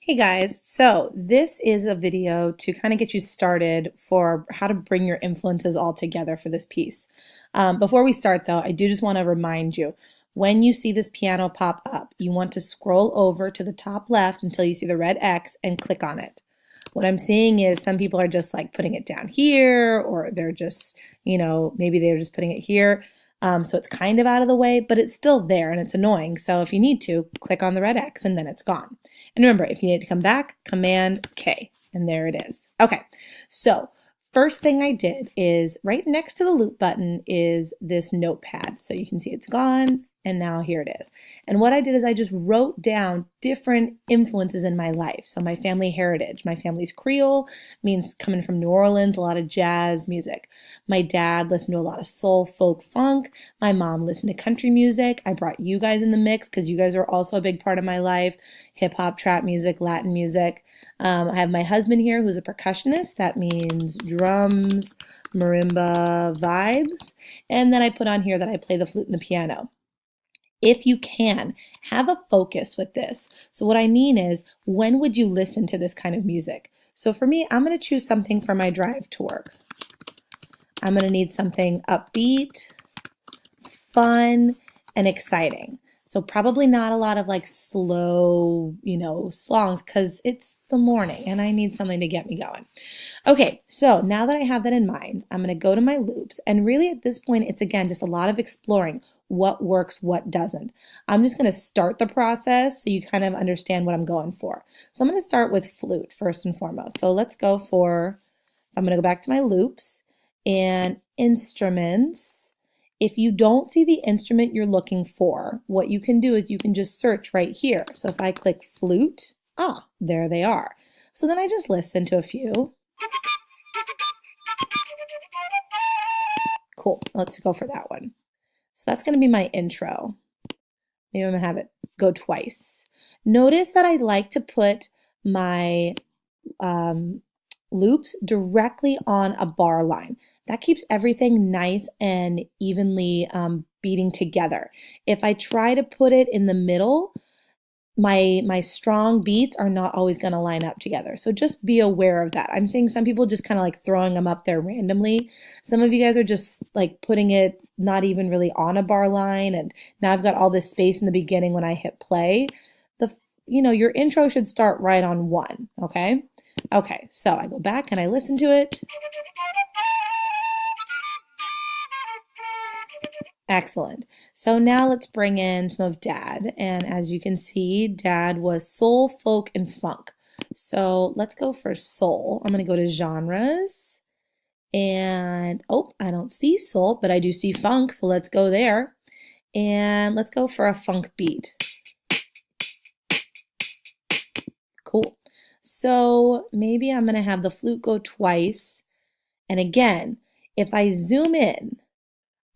Hey guys, so this is a video to kind of get you started for how to bring your influences all together for this piece. Before we start though, I do just want to remind you, when you see this piano pop up, you want to scroll over to the top left until you see the red X and click on it. What I'm seeing is some people are just like putting it down here, or they're just, maybe they're just putting it here. So it's kind of out of the way, but it's still there and it's annoying. So if you need to, click on the red X and then it's gone. And remember, if you need to come back, Command K, and there it is. Okay, so first thing I did is right next to the loop button is this notepad. So you can see it's gone, and now here it is. And what I did is I just wrote down different influences in my life. So my family heritage, my family's Creole, means coming from New Orleans, a lot of jazz music. My dad listened to a lot of soul, folk, funk. My mom listened to country music. I brought you guys in the mix because you guys are also a big part of my life. Hip hop, trap music, Latin music. I have my husband here who's a percussionist. That means drums, marimba vibes. And then I put on here that I play the flute and the piano. If you can, have a focus with this. So what I mean is, when would you listen to this kind of music? So for me, I'm going to choose something for my drive to work. I'm going to need something upbeat, fun, and exciting. So probably not a lot of like slow, songs because it's the morning and I need something to get me going. Okay, so now that I have that in mind, I'm going to go to my loops. And really at this point, it's again just a lot of exploring what works, what doesn't. I'm just going to start the process so you kind of understand what I'm going for. So I'm going to start with flute first and foremost. So let's go for, I'm going to go back to my loops and instruments. If you don't see the instrument you're looking for, what you can do is you can just search right here. So if I click flute, there they are. So then I just listen to a few. Cool, let's go for that one. So that's going to be my intro. Maybe I'm going to have it go twice. Notice that I like to put my loops directly on a bar line. That keeps everything nice and evenly beating together. If I try to put it in the middle, my strong beats are not always going to line up together. So just be aware of that. I'm seeing some people just kind of like throwing them up there randomly. Some of you guys are just like putting it not even really on a bar line, and now I've got all this space in the beginning when I hit play. Your intro should start right on one, okay? Okay, so I go back and I listen to it. Excellent. So now let's bring in some of Dad. And as you can see, Dad was soul, folk, and funk. So let's go for soul. I'm going to go to genres. And, I don't see soul, but I do see funk. So let's go there. And let's go for a funk beat. Cool. So maybe I'm going to have the flute go twice. And again, if I zoom in,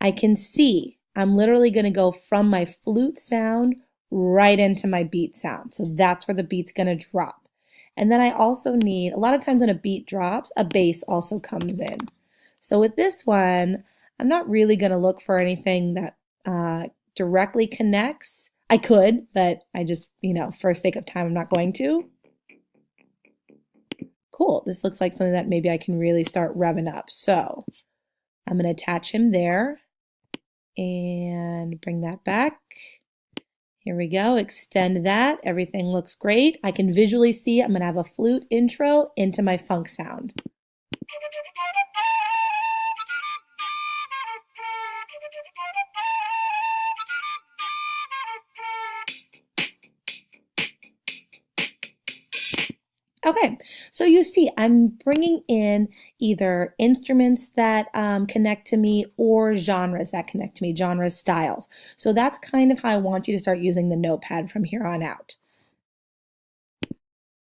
I can see I'm literally going to go from my flute sound right into my beat sound. So that's where the beat's going to drop. And then I also need, a lot of times when a beat drops, a bass also comes in. So with this one, I'm not really going to look for anything that directly connects. I could, but I just, for sake of time, I'm not going to. Cool. This looks like something that maybe I can really start revving up. So I'm going to attach him there and bring that back. Here we go. Extend that. Everything looks great. I can visually see I'm going to have a flute intro into my funk sound. Okay, so you see I'm bringing in either instruments that connect to me or genres that connect to me, genre styles. So that's kind of how I want you to start using the notepad from here on out.